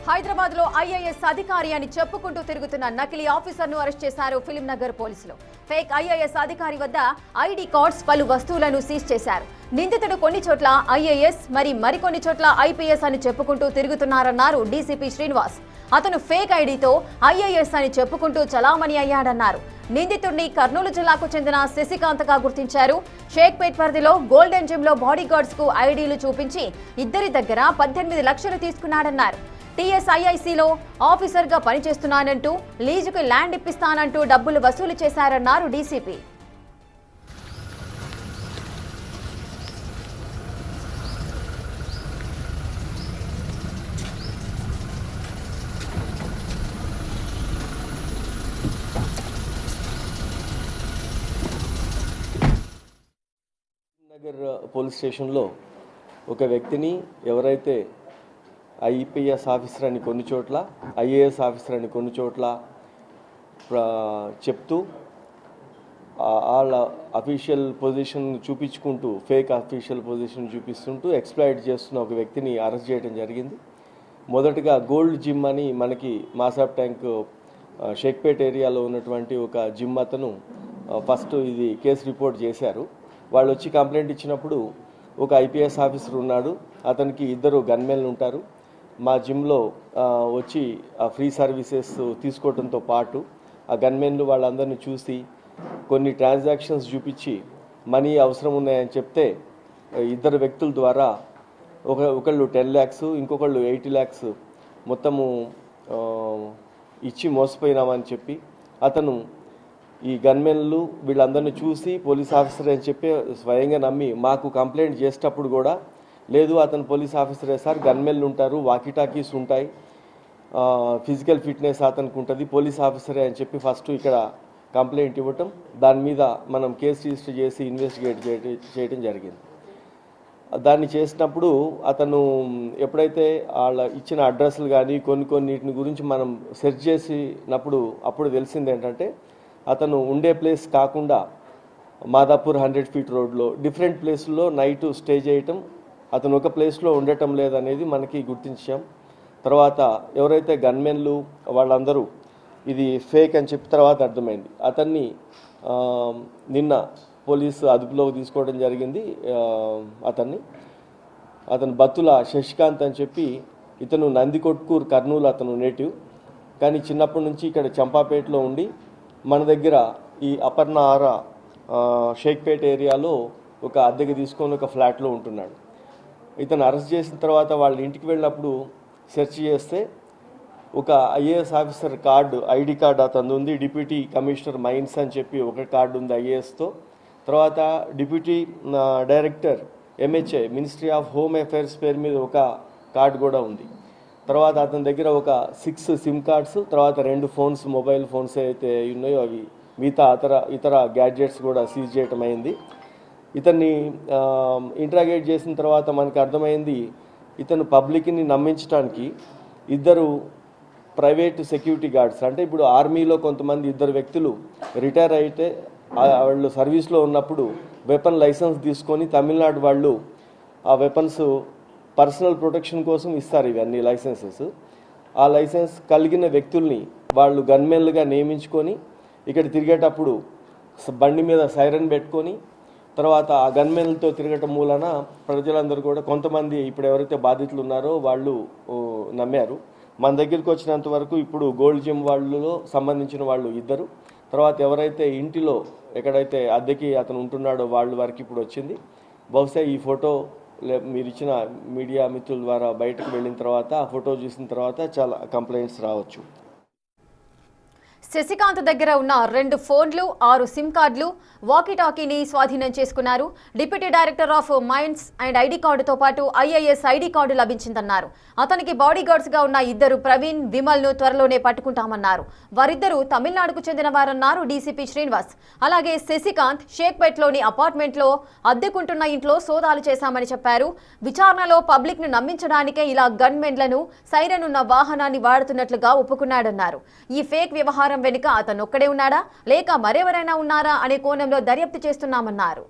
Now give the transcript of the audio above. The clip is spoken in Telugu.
హైదరాబాద్ లో ఐఏఎస్ అధికారి అని చెప్పుకుంటూ తిరుగుతున్న నకిలీ ఆఫీసర్ను అరెస్ట్ చేశారు ఫిలిం నగర్ పోలీసులు. ఫేక్ ఐఏఎస్ అధికారి వద్ద ఐడి కార్డ్స్, పలు వస్తువులను సీజ్ చేశారు. నిందితుడు కొన్ని చోట్ల ఐఏఎస్ మరికొన్ని చోట్ల ఐపీఎస్ అని చెప్పుకుంటూ తిరుగుతున్నారన్నారు డీసీపీ శ్రీనివాస్. అతను ఫేక్ ఐడితో ఐఏఎస్ అని చెప్పుకుంటూ చలామణి అయ్యాడన్నారు. నిందితుడిని కర్నూలు జిల్లాకు చెందిన శశికాంత్ గా గుర్తించారు. షేక్పేట్ పరిధిలో గోల్డెన్ జిమ్ లో బాడీ గార్డ్స్ కు ఐడీలు చూపించి ఇద్దరి దగ్గర 18 లక్షలు తీసుకున్నాడన్నారు. టీఎస్ఐఐసిలో ఆఫీసర్ గా పనిచేస్తున్నానంటూ లీజుకు ల్యాండ్ ఇప్పిస్తానంటూ డబ్బులు వసూలు చేశారన్నారు డీసీపీ. నగర్ పోలీస్ స్టేషన్లో ఒక వ్యక్తిని ఎవరైతే ఐపీఎస్ ఆఫీసర్ అని కొన్ని చోట్ల, ఐఏఎస్ ఆఫీసర్ అని కొన్ని చోట్ల చెప్తూ వాళ్ళ అఫీషియల్ పొజిషన్ చూపించుకుంటూ, ఫేక్ అఫీషియల్ పొజిషన్ చూపిస్తుంటూ ఎక్స్ప్లాయిట్ చేస్తున్న ఒక వ్యక్తిని అరెస్ట్ చేయడం జరిగింది. మొదటగా గోల్డ్ జిమ్ అని మనకి మాసాబ్ ట్యాంక్ షేక్పేట్ ఏరియాలో ఉన్నటువంటి ఒక జిమ్ అతను ఫస్ట్ ఇది కేసు రిపోర్ట్ చేశారు. వాళ్ళు వచ్చి కంప్లైంట్ ఇచ్చినప్పుడు ఒక ఐపీఎస్ ఆఫీసర్ ఉన్నాడు, అతనికి ఇద్దరు గన్మెన్లు ఉంటారు, మా జిమ్లో వచ్చి ఆ ఫ్రీ సర్వీసెస్ తీసుకోవడంతో పాటు ఆ గన్మెన్లు వాళ్ళందరినీ చూసి కొన్ని ట్రాన్సాక్షన్స్ చూపించి మనీ అవసరం ఉన్నాయని చెప్తే ఇద్దరు వ్యక్తుల ద్వారా ఒకళ్ళు 10 lakhs, ఇంకొకళ్ళు 80 lakhs మొత్తము ఇచ్చి మోసపోయినామని చెప్పి అతను ఈ గన్మెన్లు వీళ్ళందరినీ చూసి పోలీస్ ఆఫీసర్ అని చెప్పి స్వయంగా నమ్మి మాకు కంప్లైంట్ చేసేటప్పుడు కూడా లేదు అతను పోలీస్ ఆఫీసరే సార్, గన్మెన్లు ఉంటారు, వాకీటాకీస్ ఉంటాయి, ఫిజికల్ ఫిట్నెస్ అతనికి ఉంటుంది, పోలీస్ ఆఫీసరే అని చెప్పి ఫస్ట్ ఇక్కడ కంప్లైంట్ ఇవ్వటం, దాని మీద మనం కేసు రిజిస్టర్ చేసి ఇన్వెస్టిగేట్ చేయడం జరిగింది. దాన్ని చేసినప్పుడు అతను ఎప్పుడైతే వాళ్ళ ఇచ్చిన అడ్రస్లు కానీ కొన్నిటిని గురించి మనం సెర్చ్ చేసినప్పుడు అప్పుడు తెలిసింది ఏంటంటే అతను ఉండే ప్లేస్ కాకుండా మాదాపూర్ 100 feet రోడ్లో డిఫరెంట్ ప్లేస్లో నైట్ స్టే చేయటం, అతను ఒక ప్లేస్లో ఉండటం లేదనేది మనకి గుర్తించాం. తర్వాత ఎవరైతే గన్మెన్లు వాళ్ళందరూ ఇది ఫేక్ అని చెప్పిన తర్వాత అర్థమైంది. అతన్ని నిన్న పోలీసు అదుపులోకి తీసుకోవడం జరిగింది. అతను బత్తుల శశికాంత్ అని చెప్పి, ఇతను నందికొట్కూరు కర్నూలు అతను నేటివ్, కానీ చిన్నప్పటి నుంచి ఇక్కడ చంపాపేటలో ఉండి మన దగ్గర ఈ అపర్ణ ఆరా షేక్పేట్ ఏరియాలో ఒక అద్దెకి తీసుకొని ఒక ఫ్లాట్లో ఉంటున్నాడు. ఇతను అరెస్ట్ చేసిన తర్వాత వాళ్ళ ఇంటికి వెళ్ళినప్పుడు సెర్చ్ చేస్తే ఒక IAS officer card, ID card అతను ఉంది, డిప్యూటీ కమిషనర్ మైన్స్ అని చెప్పి ఒక కార్డు ఉంది ఐఏఎస్తో. తర్వాత deputy director MHI ministry of home affairs పేరు మీద ఒక కార్డు కూడా ఉంది. తర్వాత అతని దగ్గర ఒక 6 సిమ్ కార్డ్స్, తర్వాత 2 ఫోన్స్, మొబైల్ ఫోన్స్ అయితే ఉన్నాయో అవి మిగతా ఇతర గ్యాడ్జెట్స్ కూడా సీజ్ చేయటం అయింది. ఇతన్ని ఇంట్రాగేట్ చేసిన తర్వాత మనకు అర్థమైంది ఇతను పబ్లిక్ని నమ్మించడానికి ఇద్దరు ప్రైవేట్ సెక్యూరిటీ గార్డ్స్, అంటే ఇప్పుడు ఆర్మీలో కొంతమంది ఇద్దరు వ్యక్తులు రిటైర్ అయితే వాళ్ళు సర్వీస్లో ఉన్నప్పుడు వెపన్ లైసెన్స్ తీసుకొని తమిళనాడు వాళ్ళు ఆ వెపన్స్ పర్సనల్ ప్రొటెక్షన్ కోసం ఇస్తారు ఇవన్నీ లైసెన్సెస్. ఆ లైసెన్స్ కలిగిన వ్యక్తుల్ని వాళ్ళు గన్మెన్లుగా నియమించుకొని ఇక్కడ తిరిగేటప్పుడు బండి మీద సైరన్ పెట్టుకొని తర్వాత ఆ గన్మెన్లతో తిరగటం మూలన ప్రజలందరూ కూడా కొంతమంది ఇప్పుడు ఎవరైతే బాధితులు ఉన్నారో వాళ్ళు నమ్మారు. మన దగ్గరికి వచ్చినంత వరకు ఇప్పుడు గోల్డ్ జిమ్ వాళ్ళలో సంబంధించిన వాళ్ళు ఇద్దరు, తర్వాత ఎవరైతే ఇంటిలో ఎక్కడైతే అద్దెకి అతను ఉంటున్నాడో వాళ్ళ వరకు ఇప్పుడు వచ్చింది. బహుశా ఈ ఫోటో మీరు ఇచ్చిన మీడియా మిత్రుల ద్వారా బయటకు వెళ్ళిన తర్వాత ఆ ఫోటో చూసిన తర్వాత చాలా కంప్లైంట్స్ రావచ్చు. శశికాంత్ దగ్గర ఉన్న 2 ఫోన్లు, 6 సిమ్ కార్డులు, వాకీటాకీని స్వాధీనం చేసుకున్నారు. Deputy director of mines and ID కార్డుతో పాటు ఐఏఎస్ ఐడి కార్డు లభించిందన్నారు. అతనికి బాడీ గార్డ్స్ గా ఉన్న ఇద్దరు ప్రవీణ్, విమల్ ను త్వరలోనే పట్టుకుంటామన్నారు. వారిద్దరూ తమిళనాడుకు చెందిన వారన్నారు డీసీపీ శ్రీనివాస్. అలాగే శశికాంత్ షేక్పేట్లోని అపార్ట్మెంట్ లో అద్దెకుంటున్న ఇంట్లో సోదాలు చేశామని చెప్పారు. విచారణలో పబ్లిక్ ను నమ్మించడానికే ఇలా గన్మెన్లను, సైరన్ ఉన్న వాహనాన్ని వాడుతున్నట్లుగా ఒప్పుకున్నాడన్నారు. ఈ ఫేక్ వ్యవహారం వెనుక అతనొక్కడే ఉన్నాడా లేక మరెవరైనా ఉన్నారా అనే కోణంలో దర్యాప్తు చేస్తున్నామన్నారు.